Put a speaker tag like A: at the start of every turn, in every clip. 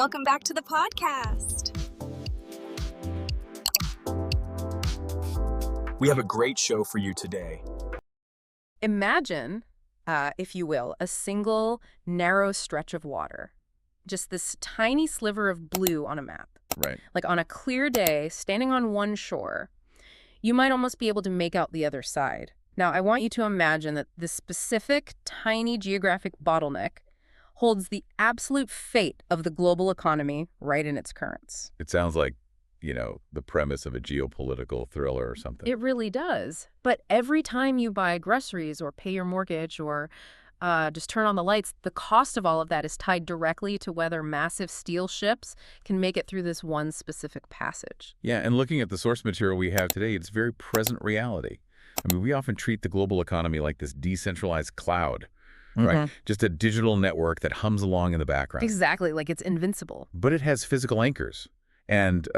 A: Welcome back to the podcast.
B: We have a great show for you today.
C: Imagine, if you will, a single narrow stretch of water. Just this tiny sliver of blue on a map.
D: Right.
C: Like on a clear day, standing on one shore, you might almost be able to make out the other side. Now, I want you to imagine that this specific tiny geographic bottleneck holds the absolute fate of the global economy right in its currents.
D: It sounds like, the premise of a geopolitical thriller or something.
C: It really does. But every time you buy groceries or pay your mortgage or just turn on the lights, the cost of all of that is tied directly to whether massive steel ships can make it through this one specific passage.
D: Yeah, and looking at the source material we have today, it's very present reality. I mean, we often treat the global economy like this decentralized cloud, right? Just a digital network that hums along in the background.
C: Exactly, like it's invincible.
D: But it has physical anchors, and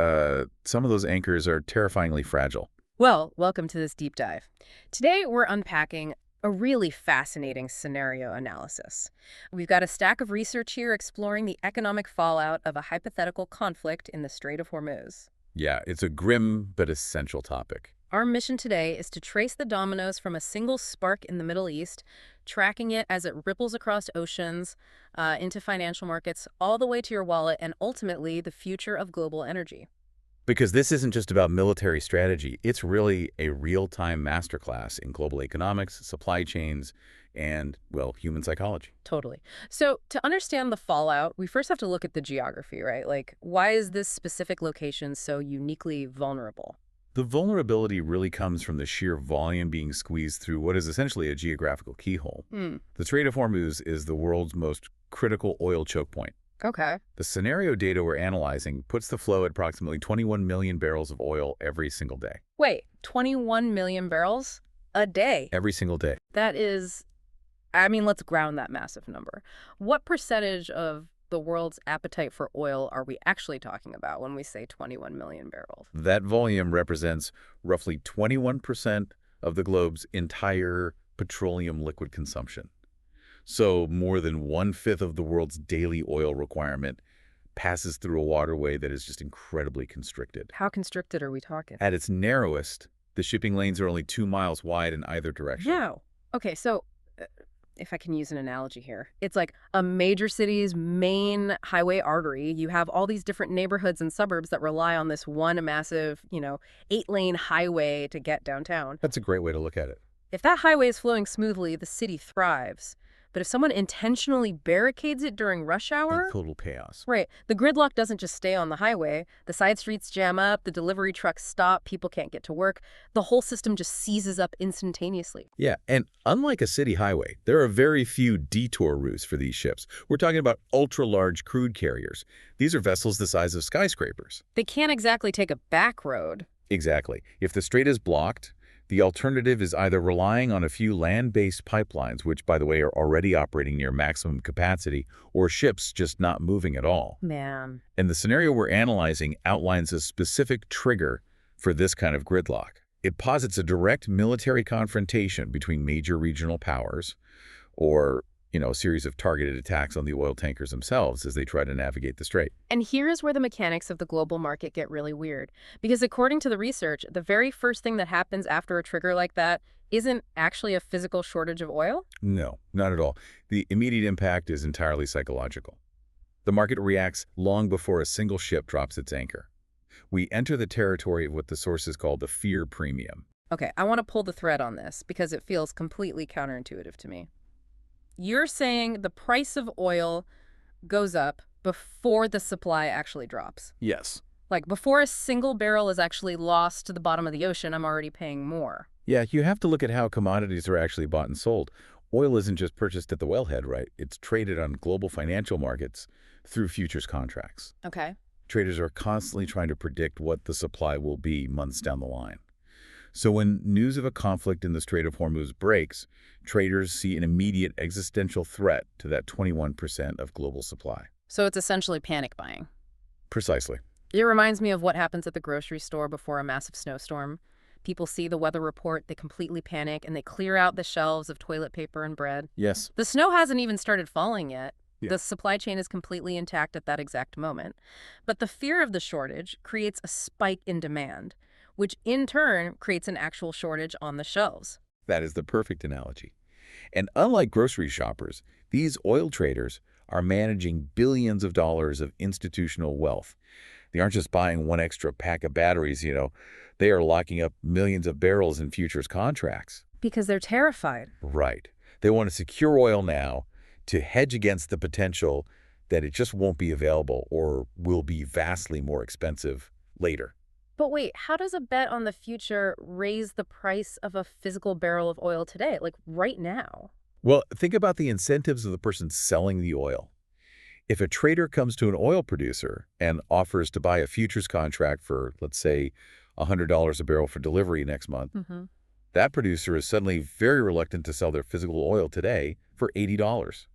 D: some of those anchors are terrifyingly fragile.
C: Well, welcome to this deep dive. Today, we're unpacking a really fascinating scenario analysis. We've got a stack of research here exploring the economic fallout of a hypothetical conflict in the Strait of Hormuz.
D: Yeah, it's a grim but essential topic.
C: Our mission today is to trace the dominoes from a single spark in the Middle East, tracking it as it ripples across oceans, into financial markets, all the way to your wallet, and ultimately the future of global energy.
D: Because this isn't just about military strategy. It's really a real-time masterclass in global economics, supply chains, and, well, human psychology.
C: Totally. So to understand the fallout, we first have to look at the geography, right? Like, why is this specific location so uniquely vulnerable?
D: The vulnerability really comes from the sheer volume being squeezed through what is essentially a geographical keyhole. The Strait of Hormuz is the world's most critical oil choke point.
C: Okay.
D: The scenario data we're analyzing puts the flow at approximately 21 million barrels of oil every single day.
C: Wait, 21 million barrels a day?
D: Every single day.
C: That is, let's ground that massive number. What percentage of the world's appetite for oil are we actually talking about when we say 21 million barrels?
D: That volume represents roughly 21% of the globe's entire petroleum liquid consumption. So more than 1/5 of the world's daily oil requirement passes through a waterway that is just incredibly constricted.
C: How constricted are we talking?
D: At its narrowest, the shipping lanes are only 2 miles wide in either direction.
C: Yeah. Okay, so if I can use an analogy here, it's like a major city's main highway artery. You have all these different neighborhoods and suburbs that rely on this one massive, 8-lane highway to get downtown.
D: That's a great way to look at it.
C: If that highway is flowing smoothly, the city thrives. But if someone intentionally barricades it during rush hour...
D: Total chaos.
C: Right. The gridlock doesn't just stay on the highway. The side streets jam up, the delivery trucks stop, people can't get to work. The whole system just seizes up instantaneously.
D: Yeah, and unlike a city highway, there are very few detour routes for these ships. We're talking about ultra-large crude carriers. These are vessels the size of skyscrapers.
C: They can't exactly take a back road.
D: Exactly. If the strait is blocked, the alternative is either relying on a few land-based pipelines, which, by the way, are already operating near maximum capacity, or ships just not moving at all.
C: Man.
D: And the scenario we're analyzing outlines a specific trigger for this kind of gridlock. It posits a direct military confrontation between major regional powers, or, a series of targeted attacks on the oil tankers themselves as they try to navigate the strait.
C: And here's where the mechanics of the global market get really weird. Because according to the research, the very first thing that happens after a trigger like that isn't actually a physical shortage of oil?
D: No, not at all. The immediate impact is entirely psychological. The market reacts long before a single ship drops its anchor. We enter the territory of what the sources call the fear premium.
C: Okay, I want to pull the thread on this because it feels completely counterintuitive to me. You're saying the price of oil goes up before the supply actually drops.
D: Yes.
C: Like before a single barrel is actually lost to the bottom of the ocean, I'm already paying more.
D: Yeah, you have to look at how commodities are actually bought and sold. Oil isn't just purchased at the wellhead, right? It's traded on global financial markets through futures contracts.
C: Okay.
D: Traders are constantly trying to predict what the supply will be months down the line. So when news of a conflict in the Strait of Hormuz breaks, traders see an immediate existential threat to that 21% of global supply.
C: So it's essentially panic buying.
D: Precisely.
C: It reminds me of what happens at the grocery store before a massive snowstorm. People see the weather report, they completely panic, and they clear out the shelves of toilet paper and bread.
D: Yes.
C: The snow hasn't even started falling yet,
D: Yeah.
C: The supply chain is completely intact at that exact moment. But the fear of the shortage creates a spike in demand, which in turn creates an actual shortage on the shelves.
D: That is the perfect analogy. And unlike grocery shoppers, these oil traders are managing billions of dollars of institutional wealth. They aren't just buying one extra pack of batteries, They are locking up millions of barrels in futures contracts.
C: Because they're terrified.
D: Right. They want to secure oil now to hedge against the potential that it just won't be available or will be vastly more expensive later.
C: But wait, how does a bet on the future raise the price of a physical barrel of oil today, like right now?
D: Well, think about the incentives of the person selling the oil. If a trader comes to an oil producer and offers to buy a futures contract for, let's say, $100 a barrel for delivery next month, that producer is suddenly very reluctant to sell their physical oil today for $80.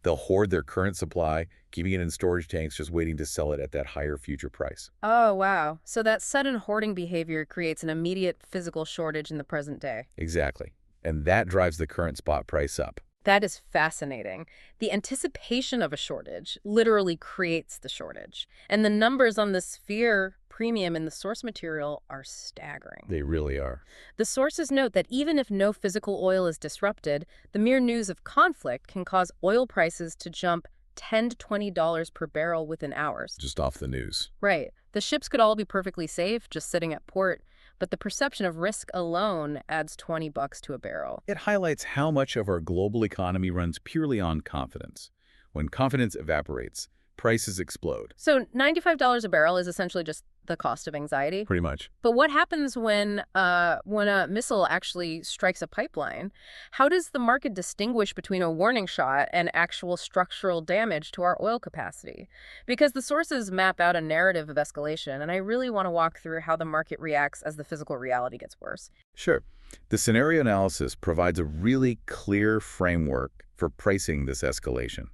D: They'll hoard their current supply, keeping it in storage tanks, just waiting to sell it at that higher future price.
C: Oh, wow. So that sudden hoarding behavior creates an immediate physical shortage in the present day.
D: Exactly. And that drives the current spot price up.
C: That is fascinating. The anticipation of a shortage literally creates the shortage. And the numbers on this fear premium in the source material are staggering.
D: They really are.
C: The sources note that even if no physical oil is disrupted, the mere news of conflict can cause oil prices to jump $10 to $20 per barrel within hours.
D: Just off the news.
C: Right. The ships could all be perfectly safe, just sitting at port, but the perception of risk alone adds $20 to a barrel.
D: It highlights how much of our global economy runs purely on confidence. When confidence evaporates, prices explode.
C: So $95 a barrel is essentially just the cost of anxiety.
D: Pretty much.
C: But what happens when a missile actually strikes a pipeline? How does the market distinguish between a warning shot and actual structural damage to our oil capacity? Because the sources map out a narrative of escalation, and I really want to walk through how the market reacts as the physical reality gets worse.
D: Sure. The scenario analysis provides a really clear framework for pricing this escalation.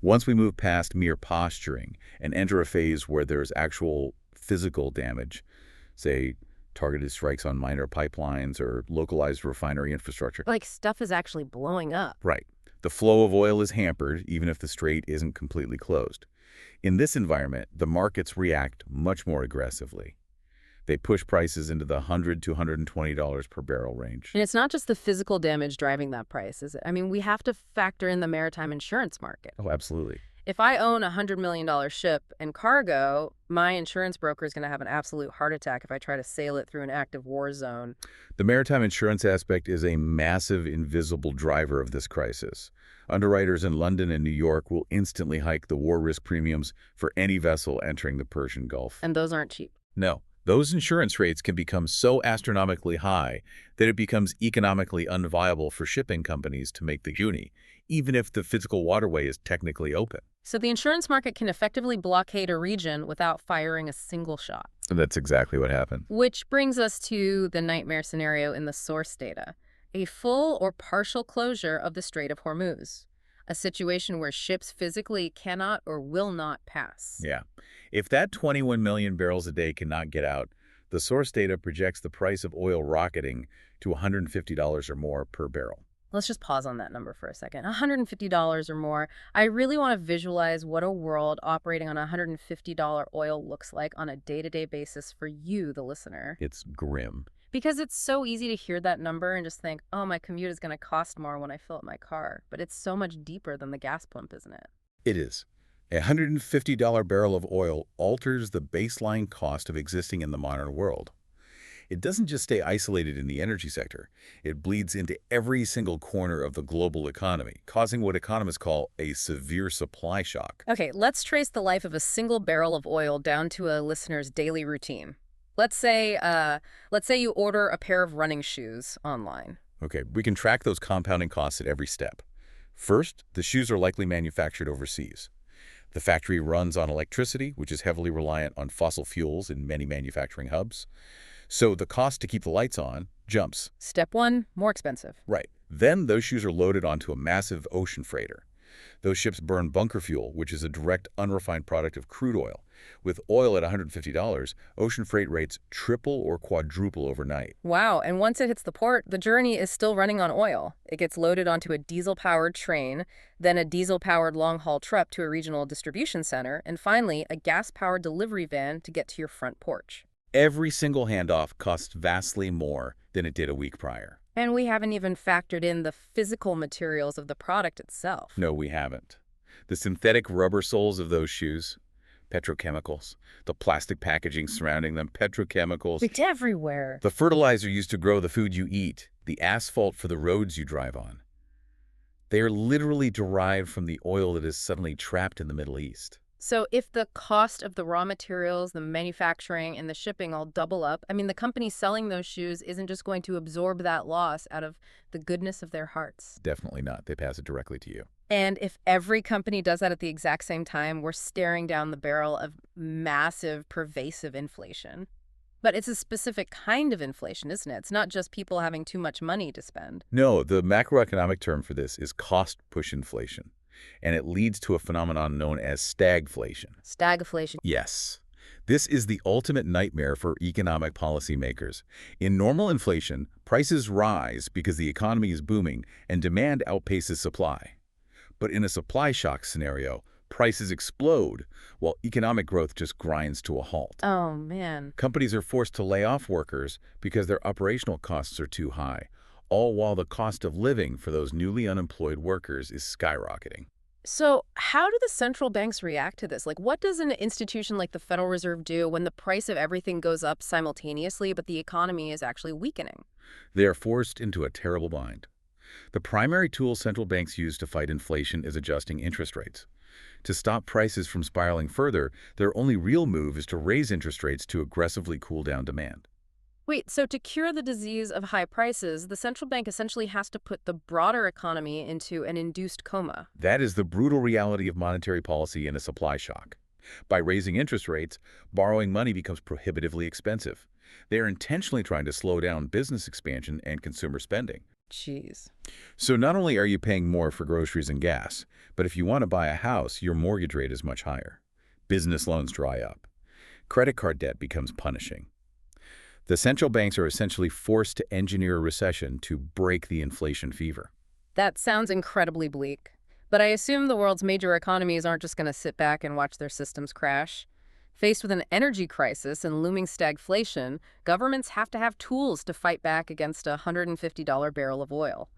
D: Once we move past mere posturing and enter a phase where there's actual physical damage, say targeted strikes on minor pipelines or localized refinery infrastructure.
C: Like stuff is actually blowing up.
D: Right. The flow of oil is hampered, even if the strait isn't completely closed. In this environment, the markets react much more aggressively. They push prices into the $100 to $120 per barrel range.
C: And it's not just the physical damage driving that price, is it? I mean, we have to factor in the maritime insurance market.
D: Oh, absolutely.
C: If I own a $100 million ship and cargo, my insurance broker is going to have an absolute heart attack if I try to sail it through an active war zone.
D: The maritime insurance aspect is a massive invisible driver of this crisis. Underwriters in London and New York will instantly hike the war risk premiums for any vessel entering the Persian Gulf.
C: And those aren't cheap.
D: No. Those insurance rates can become so astronomically high that it becomes economically unviable for shipping companies to make the journey, even if the physical waterway is technically open.
C: So the insurance market can effectively blockade a region without firing a single shot.
D: That's exactly what happened.
C: Which brings us to the nightmare scenario in the source data. A full or partial closure of the Strait of Hormuz. A situation where ships physically cannot or will not pass.
D: Yeah. If that 21 million barrels a day cannot get out, the source data projects the price of oil rocketing to $150 or more per barrel.
C: Let's just pause on that number for a second. $150 or more. I really want to visualize what a world operating on $150 oil looks like on a day-to-day basis for you, the listener.
D: It's grim.
C: Because it's so easy to hear that number and just think, oh, my commute is going to cost more when I fill up my car. But it's so much deeper than the gas pump, isn't it?
D: It is. A $150 barrel of oil alters the baseline cost of existing in the modern world. It doesn't just stay isolated in the energy sector. It bleeds into every single corner of the global economy, causing what economists call a severe supply shock.
C: Okay, let's trace the life of a single barrel of oil down to a listener's daily routine. Let's say you order a pair of running shoes online.
D: Okay, we can track those compounding costs at every step. First, the shoes are likely manufactured overseas. The factory runs on electricity, which is heavily reliant on fossil fuels in many manufacturing hubs. So the cost to keep the lights on jumps.
C: Step one, more expensive.
D: Right. Then those shoes are loaded onto a massive ocean freighter. Those ships burn bunker fuel, which is a direct unrefined product of crude oil. With oil at $150, ocean freight rates triple or quadruple overnight.
C: Wow, and once it hits the port, the journey is still running on oil. It gets loaded onto a diesel-powered train, then a diesel-powered long-haul truck to a regional distribution center, and finally, a gas-powered delivery van to get to your front porch.
D: Every single handoff costs vastly more than it did a week prior.
C: And we haven't even factored in the physical materials of the product itself.
D: No, we haven't. The synthetic rubber soles of those shoes, petrochemicals, the plastic packaging surrounding them, petrochemicals.
C: It's everywhere.
D: The fertilizer used to grow the food you eat, the asphalt for the roads you drive on. They are literally derived from the oil that is suddenly trapped in the Middle East.
C: So if the cost of the raw materials, the manufacturing, and the shipping all double up, I mean, the company selling those shoes isn't just going to absorb that loss out of the goodness of their hearts.
D: Definitely not. They pass it directly to you.
C: And if every company does that at the exact same time, we're staring down the barrel of massive, pervasive inflation. But it's a specific kind of inflation, isn't it? It's not just people having too much money to spend.
D: No, the macroeconomic term for this is cost-push inflation, and it leads to a phenomenon known as stagflation.
C: Stagflation.
D: Yes. This is the ultimate nightmare for economic policymakers. In normal inflation, prices rise because the economy is booming and demand outpaces supply. But in a supply shock scenario, prices explode while economic growth just grinds to a halt.
C: Oh, man.
D: Companies are forced to lay off workers because their operational costs are too high, all while the cost of living for those newly unemployed workers is skyrocketing.
C: So how do the central banks react to this? Like, what does an institution like the Federal Reserve do when the price of everything goes up simultaneously, but the economy is actually weakening?
D: They are forced into a terrible bind. The primary tool central banks use to fight inflation is adjusting interest rates. To stop prices from spiraling further, their only real move is to raise interest rates to aggressively cool down demand.
C: Wait, so to cure the disease of high prices, the central bank essentially has to put the broader economy into an induced coma.
D: That is the brutal reality of monetary policy in a supply shock. By raising interest rates, borrowing money becomes prohibitively expensive. They are intentionally trying to slow down business expansion and consumer spending.
C: Jeez.
D: So not only are you paying more for groceries and gas, but if you want to buy a house, your mortgage rate is much higher. Business loans dry up. Credit card debt becomes punishing. The central banks are essentially forced to engineer a recession to break the inflation fever.
C: That sounds incredibly bleak. But I assume the world's major economies aren't just going to sit back and watch their systems crash. Faced with an energy crisis and looming stagflation, governments have to have tools to fight back against a $150 barrel of oil.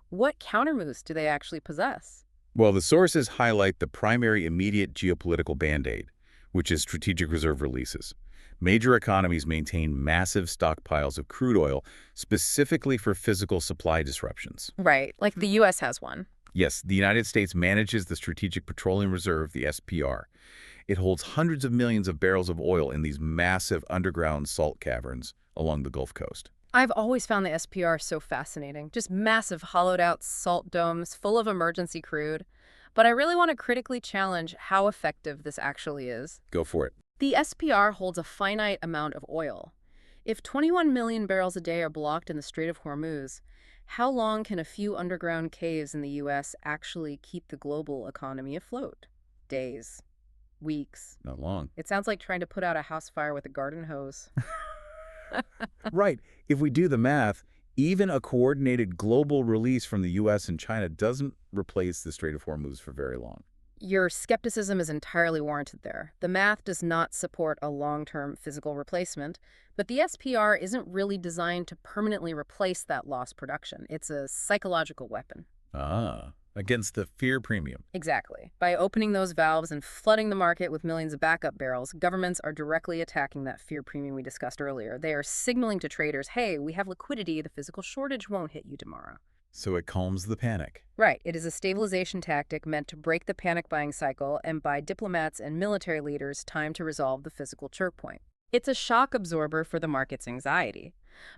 C: What countermoves do they actually possess?
D: Well, the sources highlight the primary immediate geopolitical band-aid, which is strategic reserve releases. Major economies maintain massive stockpiles of crude oil specifically for physical supply disruptions.
C: Right, like the U.S. has one.
D: Yes, the United States manages the Strategic Petroleum Reserve, the SPR. It holds hundreds of millions of barrels of oil in these massive underground salt caverns along the Gulf Coast.
C: I've always found the SPR so fascinating. Just massive hollowed-out salt domes full of emergency crude. But I really want to critically challenge how effective this actually is.
D: Go for it.
C: The SPR holds a finite amount of oil. If 21 million barrels a day are blocked in the Strait of Hormuz, how long can a few underground caves in the U.S. actually keep the global economy afloat? Days. Weeks.
D: Not long.
C: It sounds like trying to put out a house fire with a garden hose.
D: Right. If we do the math, even a coordinated global release from the U.S. and China doesn't replace the Strait of Hormuz for very long.
C: Your skepticism is entirely warranted there. The math does not support a long-term physical replacement, but the SPR isn't really designed to permanently replace that lost production. It's a psychological weapon.
D: Ah, against the fear premium.
C: Exactly. By opening those valves and flooding the market with millions of backup barrels, governments are directly attacking that fear premium we discussed earlier. They are signaling to traders, hey, we have liquidity, the physical shortage won't hit you tomorrow.
D: So it calms the panic.
C: Right. It is a stabilization tactic meant to break the panic buying cycle and buy diplomats and military leaders time to resolve the physical chokepoint. It's a shock absorber for the market's anxiety.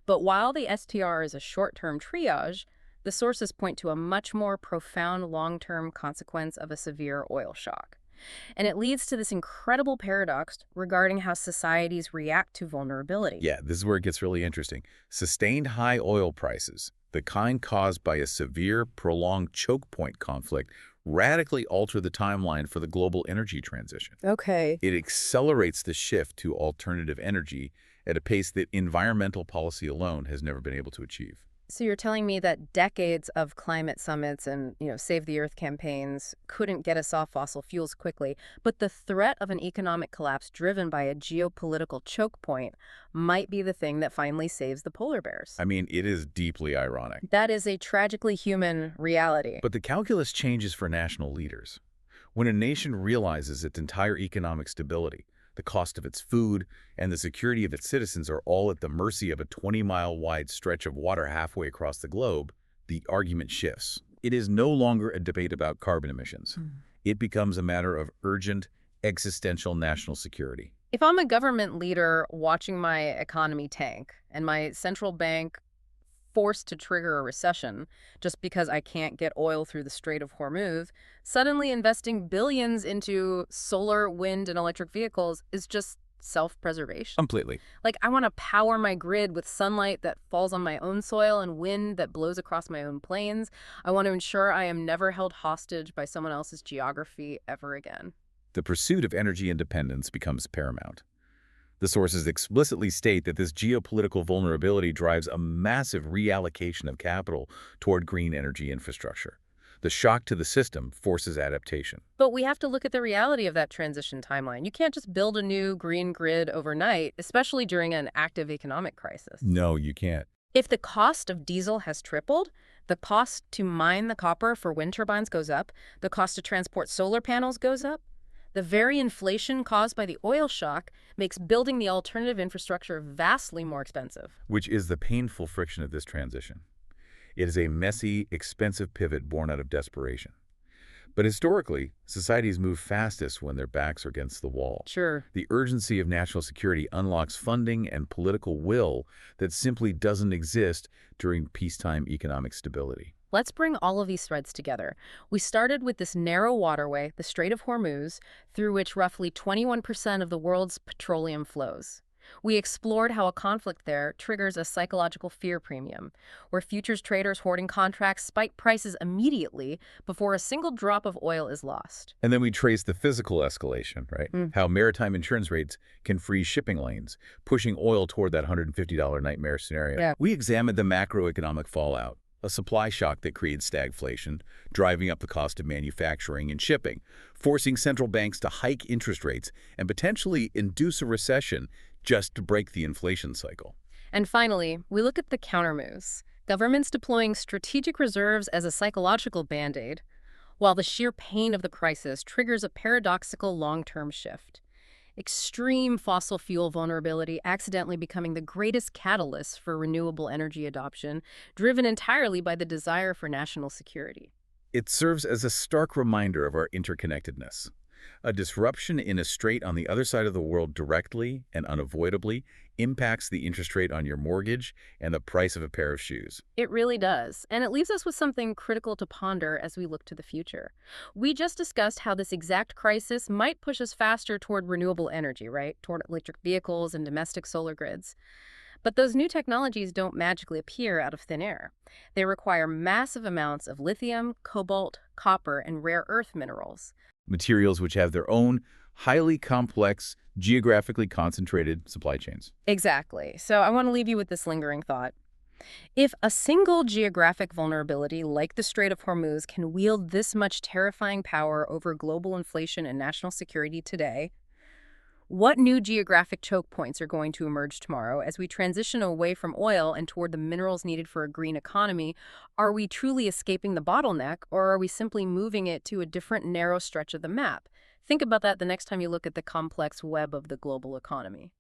C: But while the SPR is a short-term triage, the sources point to a much more profound long-term consequence of a severe oil shock. And it leads to this incredible paradox regarding how societies react to vulnerability.
D: Yeah, this is where it gets really interesting. Sustained high oil prices, the kind caused by a severe, prolonged choke point conflict, radically alter the timeline for the global energy transition.
C: Okay.
D: It accelerates the shift to alternative energy at a pace that environmental policy alone has never been able to achieve.
C: So you're telling me that decades of climate summits and, Save the Earth campaigns couldn't get us off fossil fuels quickly, but the threat of an economic collapse driven by a geopolitical choke point might be the thing that finally saves the polar bears.
D: I mean, it is deeply ironic.
C: That is a tragically human reality.
D: But the calculus changes for national leaders. When a nation realizes its entire economic stability, the cost of its food, and the security of its citizens are all at the mercy of a 20-mile-wide stretch of water halfway across the globe, the argument shifts. It is no longer a debate about carbon emissions. It becomes a matter of urgent, existential national security.
C: If I'm a government leader watching my economy tank and my central bank forced to trigger a recession just because I can't get oil through the Strait of Hormuz, suddenly investing billions into solar, wind, and electric vehicles is just self-preservation.
D: Completely.
C: Like, I want to power my grid with sunlight that falls on my own soil and wind that blows across my own plains. I want to ensure I am never held hostage by someone else's geography ever again.
D: The pursuit of energy independence becomes paramount. The sources explicitly state that this geopolitical vulnerability drives a massive reallocation of capital toward green energy infrastructure. The shock to the system forces adaptation.
C: But we have to look at the reality of that transition timeline. You can't just build a new green grid overnight, especially during an active economic crisis.
D: No, you can't.
C: If the cost of diesel has tripled, the cost to mine the copper for wind turbines goes up, the cost to transport solar panels goes up. The very inflation caused by the oil shock makes building the alternative infrastructure vastly more expensive.
D: Which is the painful friction of this transition. It is a messy, expensive pivot born out of desperation. But historically, societies move fastest when their backs are against the wall.
C: Sure.
D: The urgency of national security unlocks funding and political will that simply doesn't exist during peacetime economic stability.
C: Let's bring all of these threads together. We started with this narrow waterway, the Strait of Hormuz, through which roughly 21% of the world's petroleum flows. We explored how a conflict there triggers a psychological fear premium, where futures traders hoarding contracts spike prices immediately before a single drop of oil is lost.
D: And then we trace the physical escalation, right? How maritime insurance rates can freeze shipping lanes, pushing oil toward that $150 nightmare scenario.
C: Yeah.
D: We examined the macroeconomic fallout, a supply shock that created stagflation, driving up the cost of manufacturing and shipping, forcing central banks to hike interest rates and potentially induce a recession just to break the inflation cycle.
C: And finally, we look at the countermoves, governments deploying strategic reserves as a psychological band-aid, while the sheer pain of the crisis triggers a paradoxical long-term shift. Extreme fossil fuel vulnerability accidentally becoming the greatest catalyst for renewable energy adoption, driven entirely by the desire for national security.
D: It serves as a stark reminder of our interconnectedness. A disruption in a strait on the other side of the world directly and unavoidably impacts the interest rate on your mortgage and the price of a pair of shoes.
C: It really does, and it leaves us with something critical to ponder as we look to the future. We just discussed how this exact crisis might push us faster toward renewable energy, right? Toward electric vehicles and domestic solar grids. But those new technologies don't magically appear out of thin air. They require massive amounts of lithium, cobalt, copper, and rare earth minerals.
D: Materials which have their own highly complex, geographically concentrated supply chains.
C: Exactly. So I want to leave you with this lingering thought. If a single geographic vulnerability like the Strait of Hormuz can wield this much terrifying power over global inflation and national security today, what new geographic choke points are going to emerge tomorrow as we transition away from oil and toward the minerals needed for a green economy? Are we truly escaping the bottleneck, or are we simply moving it to a different narrow stretch of the map? Think about that the next time you look at the complex web of the global economy.